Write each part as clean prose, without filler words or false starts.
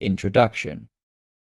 Introduction.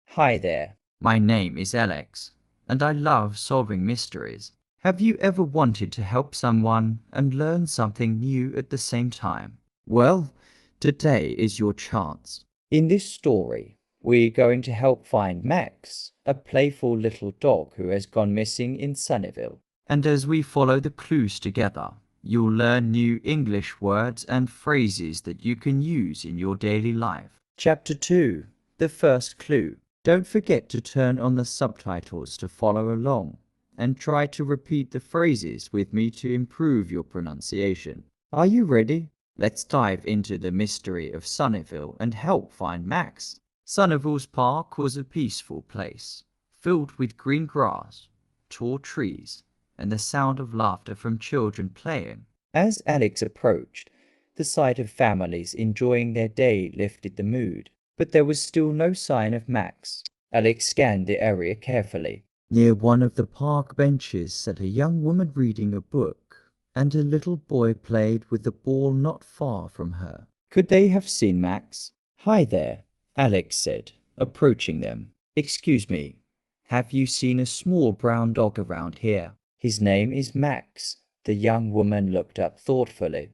Hi there, my name is Alex, and I love solving mysteries. Have you ever wanted to help someone and learn something new at the same time? Well, today is your chance. In this story, we're going to help find Max, a playful little dog who has gone missing in Sunnyvale. And as we follow the clues together, you'll learn new English words and phrases that you can use in your daily life. Chapter 2. The first clue. Don't forget to turn on the subtitles to follow along, and try to repeat the phrases with me to improve your pronunciation. Are you ready? Let's dive into the mystery of Sunnyvale and help find Max. Sunnyvale's park was a peaceful place, filled with green grass, tall trees, and the sound of laughter from children playing. As Alex approached, the sight of families enjoying their day lifted the mood, but there was still no sign of Max. Alex scanned the area carefully. Near one of the park benches sat a young woman reading a book, and a little boy played with the ball not far from her. Could they have seen Max? Hi there, Alex said, approaching them. Excuse me, have you seen a small brown dog around here? His name is Max. The young woman looked up thoughtfully.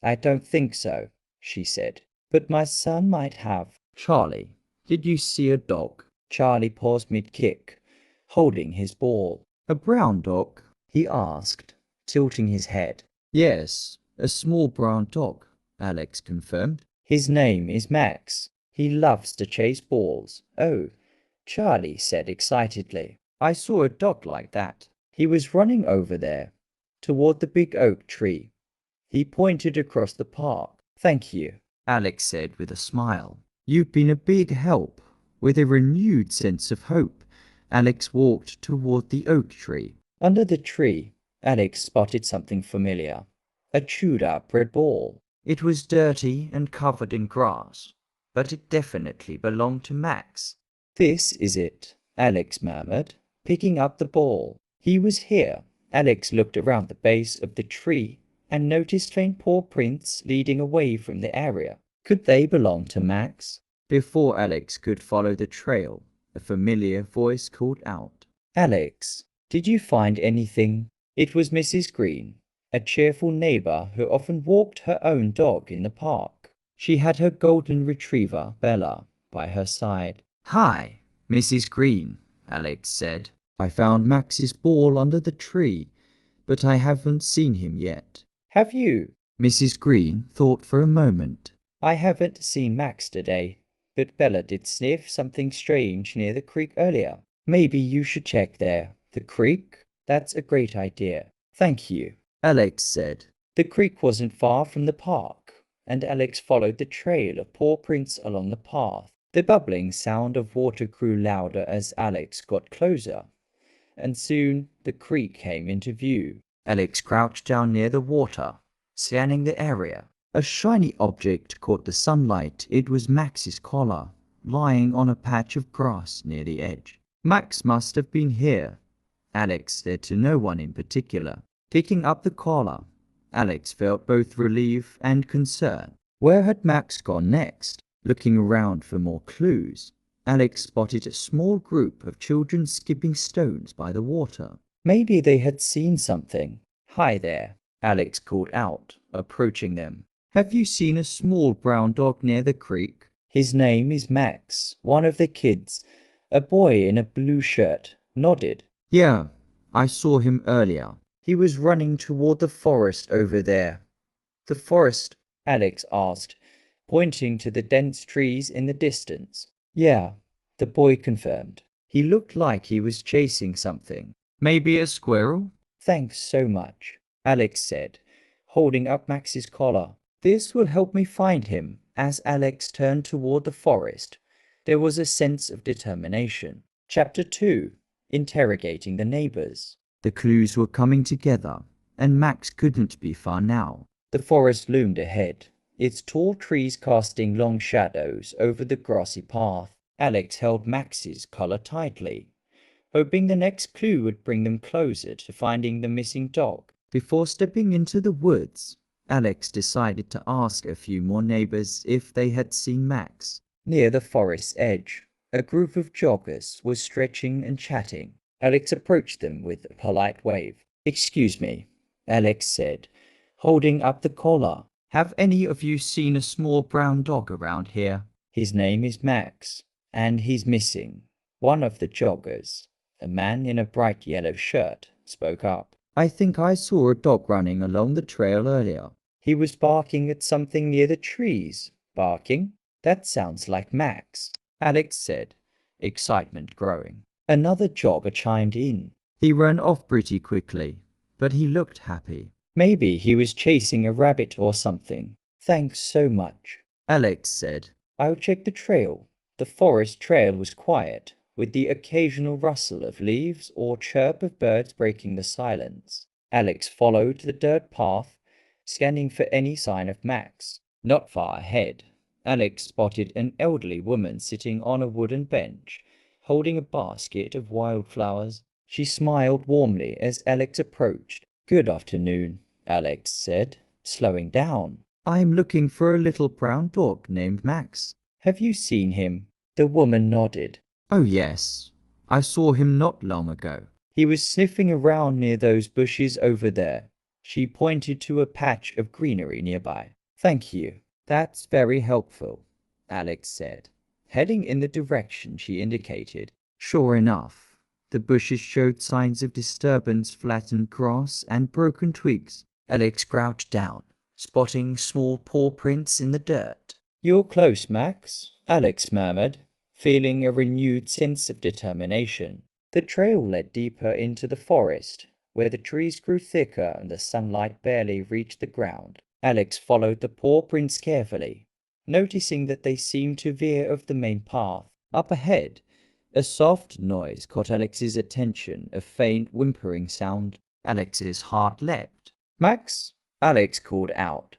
I don't think so, she said. But my son might have. Charlie, did you see a dog? Charlie paused mid-kick, holding his ball. A brown dog? He asked, tilting his head. Yes, a small brown dog, Alex confirmed. His name is Max. He loves to chase balls. Oh, Charlie said excitedly. I saw a dog like that. He was running over there, toward the big oak tree. He pointed across the park. Thank you, Alex said with a smile. You've been a big help. With a renewed sense of hope, Alex walked toward the oak tree. Under the tree, Alex spotted something familiar. A chewed-up red ball. It was dirty and covered in grass, but it definitely belonged to Max. This is it, Alex murmured, picking up the ball. He was here. Alex looked around the base of the tree and noticed faint paw prints leading away from the area. Could they belong to Max? Before Alex could follow the trail, a familiar voice called out. Alex, did you find anything? It was Mrs. Green, a cheerful neighbor who often walked her own dog in the park. She had her golden retriever, Bella, by her side. Hi, Mrs. Green, Alex said. I found Max's ball under the tree, but I haven't seen him yet. Have you? Mrs. Green thought for a moment. I haven't seen Max today, but Bella did sniff something strange near the creek earlier. Maybe you should check there. The creek? That's a great idea. Thank you, Alex said. The creek wasn't far from the park, and Alex followed the trail of paw prints along the path. The bubbling sound of water grew louder as Alex got closer, and soon the creek came into view. Alex crouched down near the water, scanning the area. A shiny object caught the sunlight. It was Max's collar, lying on a patch of grass near the edge. Max must have been here, Alex said to no one in particular. Picking up the collar, Alex felt both relief and concern. Where had Max gone next? Looking around for more clues, Alex spotted a small group of children skipping stones by the water. Maybe they had seen something. Hi there, Alex called out, approaching them. Have you seen a small brown dog near the creek? His name is Max. One of the kids, a boy in a blue shirt, nodded. Yeah, I saw him earlier. He was running toward the forest over there. The forest? Alex asked, pointing to the dense trees in the distance. Yeah, the boy confirmed. He looked like he was chasing something. Maybe a squirrel? Thanks so much, Alex said, holding up Max's collar. This will help me find him. As Alex turned toward the forest, there was a sense of determination. Chapter 2. Interrogating the neighbors. The clues were coming together, and Max couldn't be far now. The forest loomed ahead, its tall trees casting long shadows over the grassy path. Alex held Max's collar tightly, hoping the next clue would bring them closer to finding the missing dog. Before stepping into the woods, Alex decided to ask a few more neighbors if they had seen Max. Near the forest's edge, a group of joggers was stretching and chatting. Alex approached them with a polite wave. "Excuse me," Alex said, holding up the collar. "Have any of you seen a small brown dog around here? His name is Max, and he's missing." One of the joggers, a man in a bright yellow shirt, spoke up. "I think I saw a dog running along the trail earlier. He was barking at something near the trees." "Barking? That sounds like Max," Alex said, excitement growing. Another jogger chimed in. "He ran off pretty quickly, but he looked happy. Maybe he was chasing a rabbit or something." "Thanks so much," Alex said. "I'll check the trail." The forest trail was quiet, with the occasional rustle of leaves or chirp of birds breaking the silence. Alex followed the dirt path, scanning for any sign of Max. Not far ahead, Alex spotted an elderly woman sitting on a wooden bench, holding a basket of wildflowers. She smiled warmly as Alex approached. "Good afternoon," Alex said, slowing down. "I'm looking for a little brown dog named Max. Have you seen him?" The woman nodded. "Oh yes, I saw him not long ago. He was sniffing around near those bushes over there." She pointed to a patch of greenery nearby. "Thank you. That's very helpful," Alex said, heading in the direction she indicated. Sure enough, the bushes showed signs of disturbance, flattened grass, and broken twigs. Alex crouched down, spotting small paw prints in the dirt. "You're close, Max," Alex murmured, feeling a renewed sense of determination. The trail led deeper into the forest, where the trees grew thicker and the sunlight barely reached the ground. Alex followed the paw prints carefully, noticing that they seemed to veer off the main path. Up ahead, a soft noise caught Alex's attention, a faint whimpering sound. Alex's heart leapt. "Max!" Alex called out,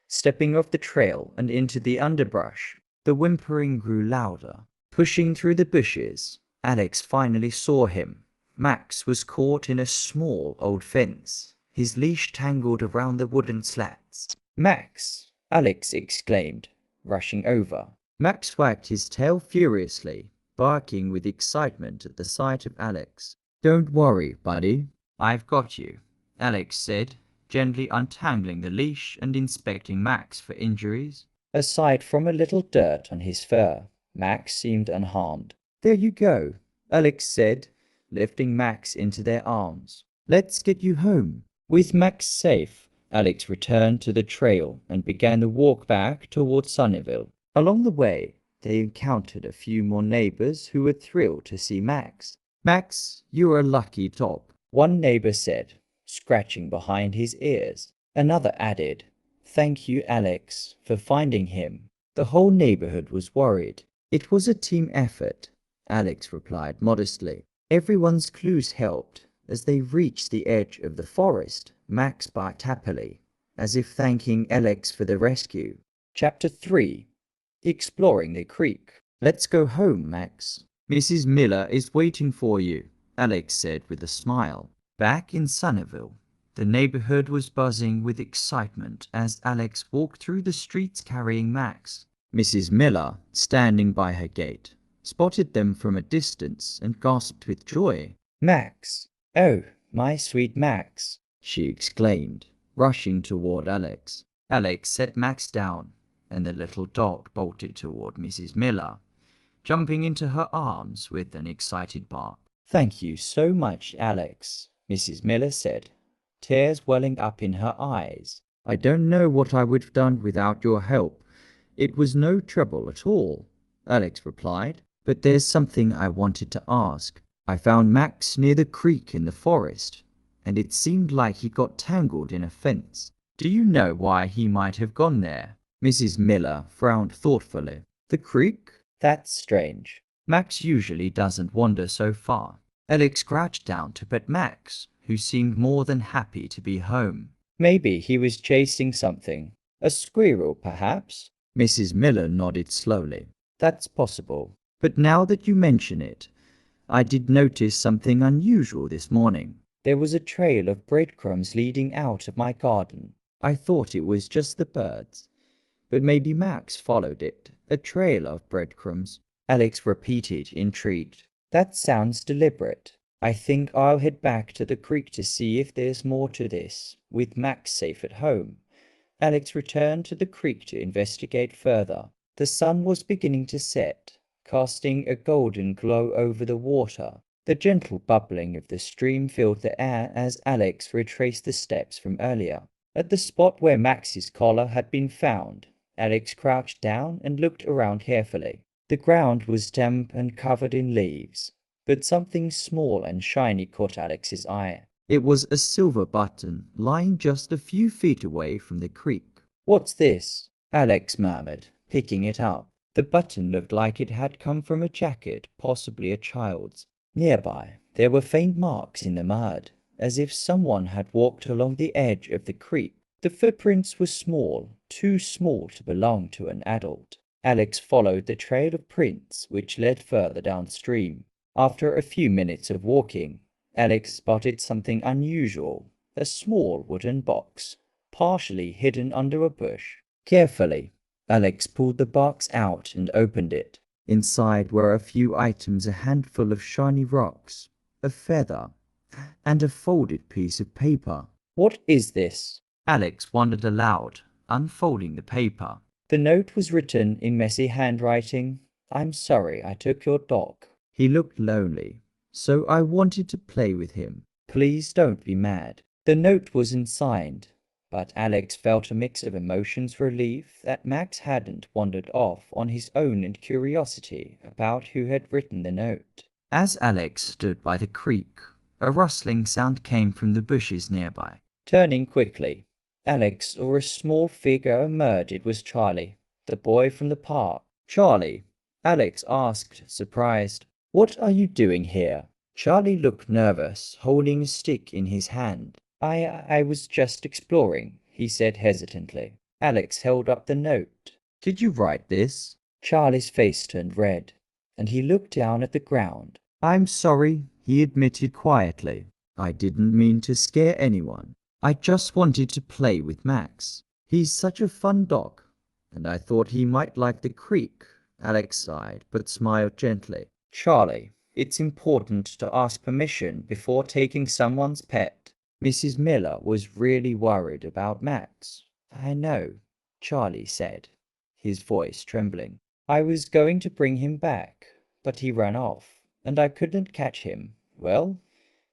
stepping off the trail and into the underbrush. The whimpering grew louder. Pushing through the bushes, Alex finally saw him. Max was caught in a small old fence, his leash tangled around the wooden slats. "Max!" Alex exclaimed, rushing over. Max wagged his tail furiously, barking with excitement at the sight of Alex. "Don't worry, buddy. I've got you," Alex said, gently untangling the leash and inspecting Max for injuries. Aside from a little dirt on his fur, Max seemed unharmed. "There you go," Alex said, lifting Max into their arms. "Let's get you home." With Max safe, Alex returned to the trail and began the walk back towards Sunnyvale. Along the way, they encountered a few more neighbors who were thrilled to see Max. "Max, you're a lucky dog," one neighbor said, scratching behind his ears. Another added, "Thank you, Alex, for finding him." The whole neighborhood was worried. "It was a team effort," Alex replied modestly. Everyone's clues helped. As they reached the edge of the forest, Max barked happily, as if thanking Alex for the rescue. Chapter 3. Exploring the creek. "Let's go home, Max. Mrs. Miller is waiting for you," Alex said with a smile. Back in Sunnyvale, the neighborhood was buzzing with excitement as Alex walked through the streets carrying Max. Mrs. Miller, standing by her gate, spotted them from a distance and gasped with joy. "Max! Oh, my sweet Max!" she exclaimed, rushing toward Alex. Alex set Max down, and the little dog bolted toward Mrs. Miller, jumping into her arms with an excited bark. "Thank you so much, Alex," Mrs. Miller said, tears welling up in her eyes. "I don't know what I would have done without your help. It was no trouble at all," Alex replied. "But there's something I wanted to ask. I found Max near the creek in the forest, and it seemed like he got tangled in a fence. Do you know why he might have gone there?" Mrs. Miller frowned thoughtfully. "The creek? That's strange. Max usually doesn't wander so far." Alex crouched down to pet Max, who seemed more than happy to be home. "Maybe he was chasing something. A squirrel, perhaps?" Mrs. Miller nodded slowly. "That's possible. But now that you mention it, I did notice something unusual this morning. There was a trail of breadcrumbs leading out of my garden. I thought it was just the birds, but maybe Max followed it A trail of breadcrumbs, Alex repeated, intrigued. That sounds deliberate. I think I'll head back to the creek to see if there's more to this. With Max safe at home, Alex returned to the creek to investigate further. The sun was beginning to set, casting a golden glow over the water. The gentle bubbling of the stream filled the air as Alex retraced the steps from earlier. At the spot where Max's collar had been found, Alex crouched down and looked around carefully. The ground was damp and covered in leaves, but something small and shiny caught Alex's eye. It was a silver button lying just a few feet away from the creek. What's this? Alex murmured, picking it up. The button looked like it had come from a jacket, possibly a child's. Nearby, there were faint marks in the mud, as if someone had walked along the edge of the creek. The footprints were small, too small to belong to an adult. Alex followed the trail of prints which led further downstream. After a few minutes of walking, Alex spotted something unusual, a small wooden box, partially hidden under a bush. Carefully, Alex pulled the box out and opened it. Inside were a few items, a handful of shiny rocks, a feather, and a folded piece of paper. What is this? Alex wondered aloud, unfolding the paper. The note was written in messy handwriting. I'm sorry I took your dog. He looked lonely, so I wanted to play with him. Please don't be mad. The note wasn't signed, but Alex felt a mix of emotions, relief that Max hadn't wandered off on his own and curiosity about who had written the note. As Alex stood by the creek, a rustling sound came from the bushes nearby. Turning quickly, Alex saw a small figure emerge. It was Charlie, the boy from the park. Charlie, Alex asked, surprised. What are you doing here? Charlie looked nervous, holding a stick in his hand. I was just exploring, he said hesitantly. Alex held up the note. Did you write this? Charlie's face turned red, and he looked down at the ground. I'm sorry, he admitted quietly. I didn't mean to scare anyone. I just wanted to play with Max. He's such a fun dog, and I thought he might like the creek. Alex sighed, but smiled gently. Charlie, it's important to ask permission before taking someone's pet. Mrs. Miller was really worried about Max. I know, Charlie said, his voice trembling. I was going to bring him back, but he ran off, and I couldn't catch him. Well,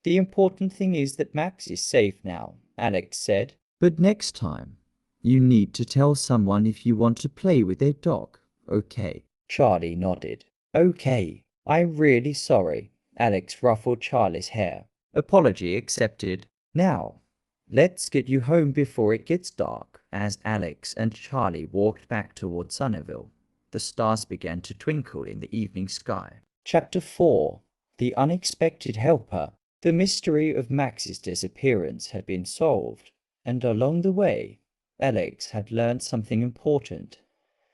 the important thing is that Max is safe now, Alex said. But next time, you need to tell someone if you want to play with their dog, okay? Charlie nodded. Okay, I'm really sorry. Alex ruffled Charlie's hair. Apology accepted. Now, let's get you home before it gets dark. As Alex and Charlie walked back toward Sunnyville, the stars began to twinkle in the evening sky. Chapter 4. The Unexpected Helper. The mystery of Max's disappearance had been solved, and along the way, Alex had learned something important.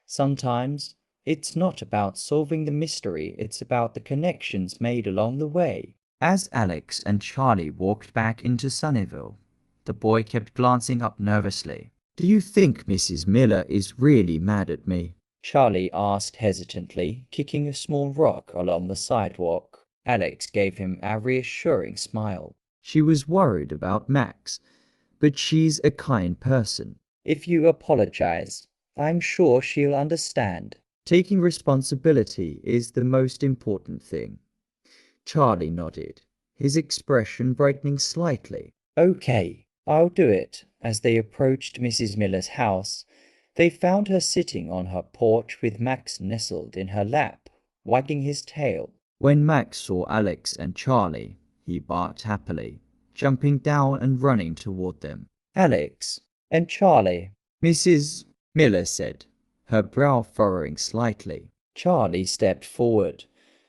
Sometimes, it's not about solving the mystery, it's about the connections made along the way. As Alex and Charlie walked back into Sunnyville, the boy kept glancing up nervously. Do you think Mrs. Miller is really mad at me? Charlie asked hesitantly, kicking a small rock along the sidewalk. Alex gave him a reassuring smile. She was worried about Max, but she's a kind person. If you apologize, I'm sure she'll understand. Taking responsibility is the most important thing. Charlie nodded, his expression brightening slightly. Okay, I'll do it. As they approached Mrs. Miller's house, they found her sitting on her porch with Max nestled in her lap, wagging his tail. When Max saw Alex and Charlie, he barked happily, jumping down and running toward them. Alex and Charlie, Mrs. Miller said, her brow furrowing slightly. Charlie stepped forward,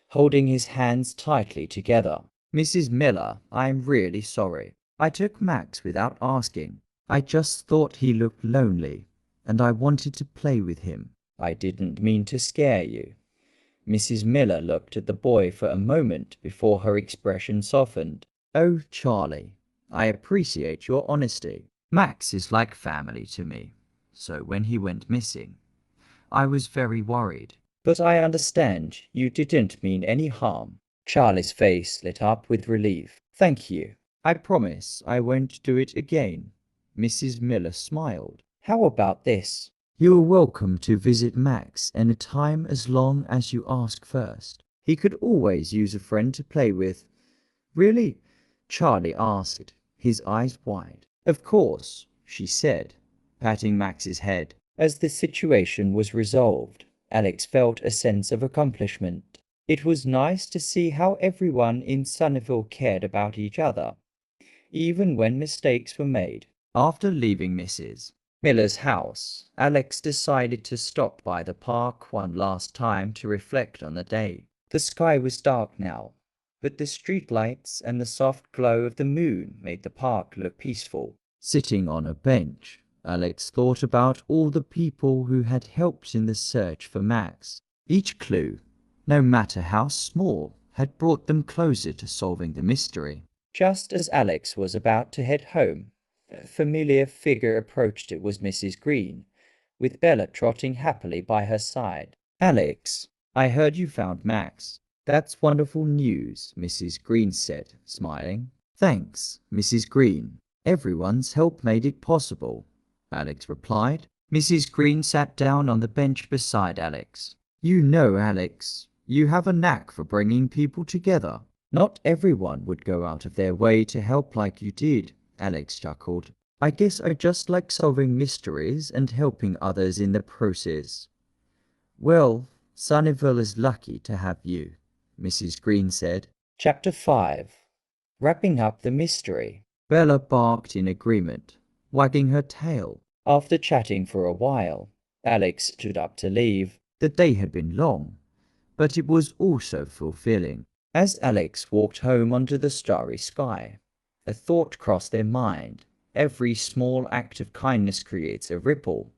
holding his hands tightly together. Mrs. Miller, I'm really sorry. I took Max without asking. I just thought he looked lonely, and I wanted to play with him. I didn't mean to scare you. Mrs. Miller looked at the boy for a moment before her expression softened. Oh, Charlie, I appreciate your honesty. Max is like family to me, so when he went missing, I was very worried. But I understand you didn't mean any harm. Charlie's face lit up with relief. Thank you. I promise I won't do it again. Mrs. Miller smiled. How about this? You are welcome to visit Max any time as long as you ask first. He could always use a friend to play with. Really? Charlie asked, his eyes wide. Of course, she said, patting Max's head. As the situation was resolved, Alex felt a sense of accomplishment. It was nice to see how everyone in Sunnyvale cared about each other, even when mistakes were made. After leaving Mrs. Miller's house, Alex decided to stop by the park one last time to reflect on the day. The sky was dark now, but the streetlights and the soft glow of the moon made the park look peaceful. Sitting on a bench, Alex thought about all the people who had helped in the search for Max. Each clue, no matter how small, had brought them closer to solving the mystery. Just as Alex was about to head home, a familiar figure approached. It was Mrs. Green, with Bella trotting happily by her side. Alex, I heard you found Max. That's wonderful news, Mrs. Green said, smiling. Thanks, Mrs. Green. Everyone's help made it possible, Alex replied. Mrs. Green sat down on the bench beside Alex. You know, Alex, you have a knack for bringing people together. Not everyone would go out of their way to help like you did, Alex chuckled. I guess I just like solving mysteries and helping others in the process. Well, Sunnyvale is lucky to have you, Mrs. Green said. Chapter 5. Wrapping up the mystery. Bella barked in agreement, wagging her tail. After chatting for a while, Alex stood up to leave. The day had been long, but it was also fulfilling. As Alex walked home under the starry sky, a thought crossed their mind. Every small act of kindness creates a ripple,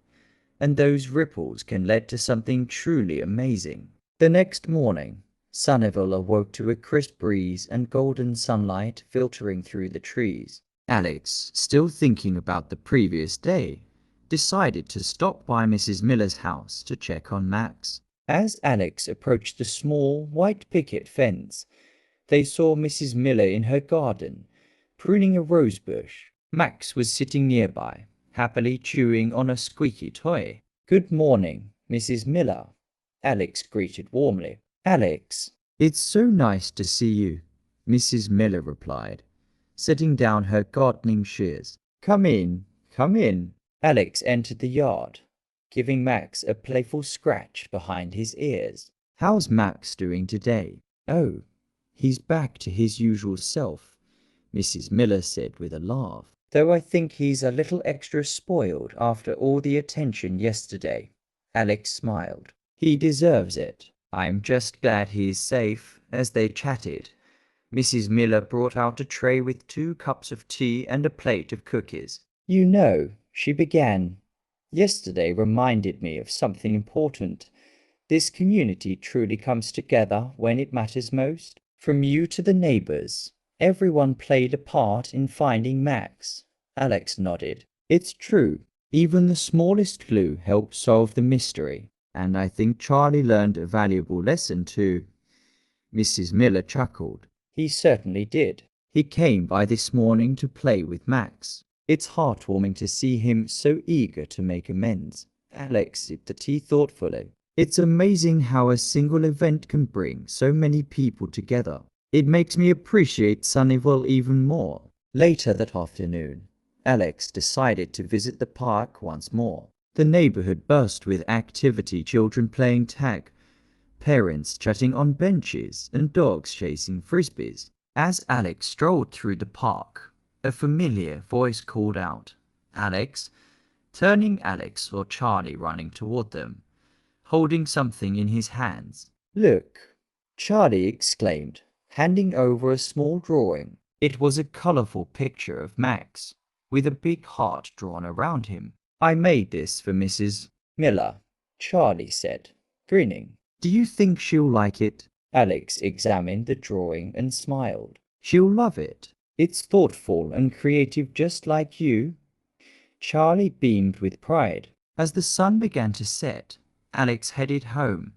and those ripples can lead to something truly amazing. The next morning, Sunnyvale awoke to a crisp breeze and golden sunlight filtering through the trees. Alex, still thinking about the previous day, decided to stop by Mrs. Miller's house to check on Max. As Alex approached the small, white picket fence, they saw Mrs. Miller in her garden, pruning a rose bush. Max was sitting nearby, happily chewing on a squeaky toy. Good morning, Mrs. Miller, Alex greeted warmly. Alex, it's so nice to see you, Mrs. Miller replied, setting down her gardening shears. Come in, come in. Alex entered the yard, giving Max a playful scratch behind his ears. How's Max doing today? Oh, he's back to his usual self, Mrs. Miller said with a laugh. Though I think he's a little extra spoiled after all the attention yesterday. Alex smiled. He deserves it. I'm just glad he's safe. As they chatted, Mrs. Miller brought out a tray with 2 cups of tea and a plate of cookies. You know, she began, yesterday reminded me of something important. This community truly comes together when it matters most. From you to the neighbors, everyone played a part in finding Max. Alex nodded. It's true. Even the smallest clue helped solve the mystery. And I think Charlie learned a valuable lesson too. Mrs. Miller chuckled. He certainly did. He came by this morning to play with Max. It's heartwarming to see him so eager to make amends. Alex sipped the tea thoughtfully. It's amazing how a single event can bring so many people together. It makes me appreciate Sunnyvale even more. Later that afternoon, Alex decided to visit the park once more. The neighborhood buzzed with activity, children playing tag, parents chatting on benches, and dogs chasing frisbees. As Alex strolled through the park, a familiar voice called out, Alex, turning. Alex saw Charlie running toward them, holding something in his hands. Look, Charlie exclaimed, handing over a small drawing. It was a colorful picture of Max, with a big heart drawn around him. I made this for Mrs. Miller, Charlie said, grinning. Do you think she'll like it? Alex examined the drawing and smiled. She'll love it. It's thoughtful and creative just like you. Charlie beamed with pride. As the sun began to set, Alex headed home,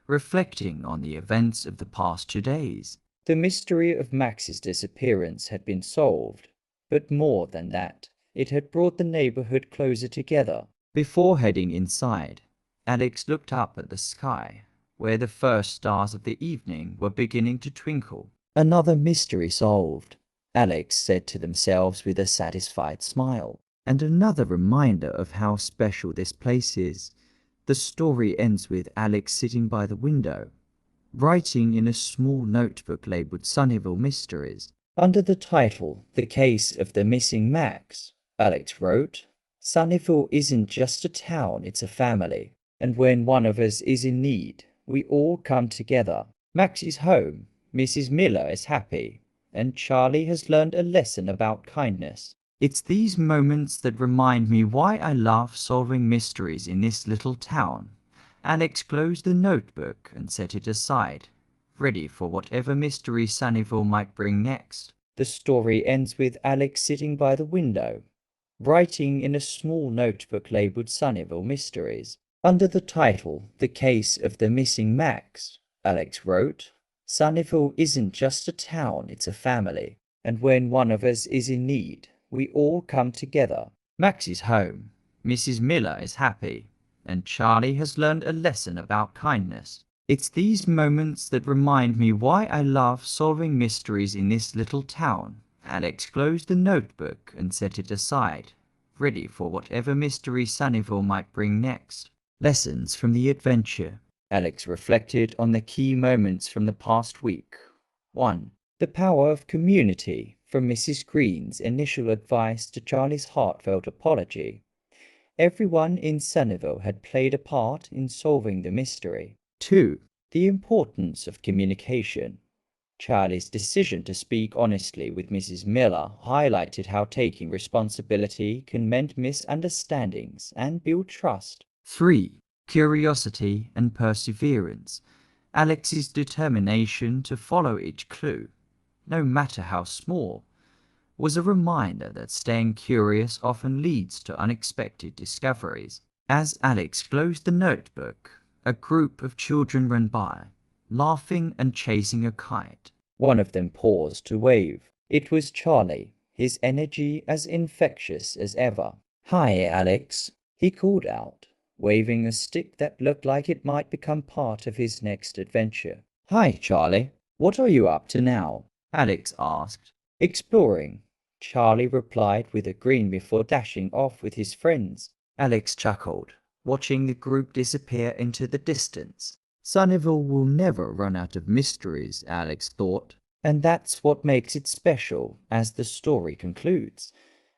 reflecting on the events of the past 2 days. The mystery of Max's disappearance had been solved, but more than that, it had brought the neighborhood closer together. Before heading inside, Alex looked up at the sky, where the first stars of the evening were beginning to twinkle. Another mystery solved, Alex said to themselves with a satisfied smile. And another reminder of how special this place is. The story ends with Alex sitting by the window, writing in a small notebook labeled Sunnyvale Mysteries. Under the title, The Case of the Missing Max, Alex wrote, Sunnyvale isn't just a town, it's a family. And when one of us is in need, we all come together. Max is home, Mrs. Miller is happy, and Charlie has learned a lesson about kindness. It's these moments that remind me why I love solving mysteries in this little town. Alex closed the notebook and set it aside, ready for whatever mystery Sunnyvale might bring next. The story ends with Alex sitting by the window, writing in a small notebook labeled Sunnyvale Mysteries. Under the title, The Case of the Missing Max, Alex wrote, Sunnyvale isn't just a town, it's a family. And when one of us is in need, we all come together. Max is home, Mrs. Miller is happy, and Charlie has learned a lesson about kindness. It's these moments that remind me why I love solving mysteries in this little town. Alex closed the notebook and set it aside, ready for whatever mystery Sunnyvale might bring next. Lessons from the adventure. Alex reflected on the key moments from the past week. 1. The power of community, from Mrs. Green's initial advice to Charlie's heartfelt apology. Everyone in Sunnyvale had played a part in solving the mystery. 2. The importance of communication. Charlie's decision to speak honestly with Mrs. Miller highlighted how taking responsibility can mend misunderstandings and build trust. 3. Curiosity and perseverance. Alex's determination to follow each clue, no matter how small, was a reminder that staying curious often leads to unexpected discoveries. As Alex closed the notebook, a group of children ran by, laughing and chasing a kite. One of them paused to wave. It was Charlie, his energy as infectious as ever. Hi, Alex, he called out, waving a stick that looked like it might become part of his next adventure. Hi, Charlie. What are you up to now? Alex asked. Exploring, Charlie replied with a grin before dashing off with his friends. Alex chuckled, watching the group disappear into the distance. Sunnyvale will never run out of mysteries, Alex thought. And that's what makes it special, as the story concludes.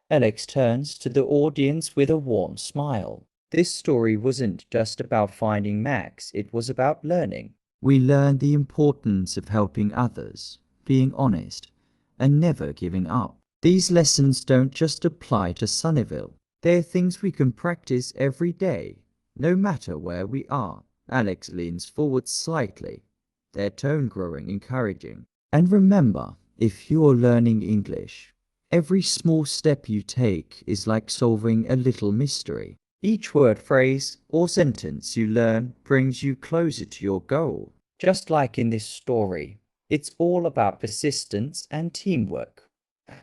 Alex turns to the audience with a warm smile. This story wasn't just about finding Max, it was about learning. We learned the importance of helping others, being honest, and never giving up. These lessons don't just apply to Sunnyvale. They're things we can practice every day, no matter where we are. Alex leans forward slightly, their tone growing encouraging. And remember, if you're learning English, every small step you take is like solving a little mystery. Each word, phrase, or sentence you learn brings you closer to your goal. Just like in this story, it's all about persistence and teamwork.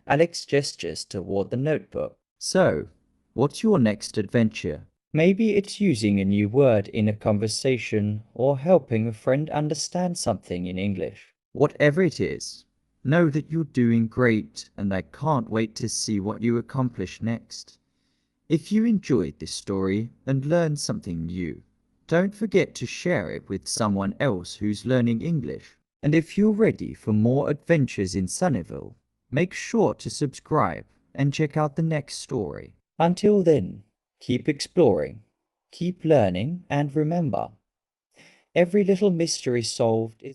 Alex gestures toward the notebook. So, what's your next adventure? Maybe it's using a new word in a conversation or helping a friend understand something in English. Whatever it is, know that you're doing great, and I can't wait to see what you accomplish next. If you enjoyed this story and learned something new, don't forget to share it with someone else who's learning English. And if you're ready for more adventures in Sunnyvale, make sure to subscribe and check out the next story. Until then, keep exploring, keep learning, and remember, every little mystery solved is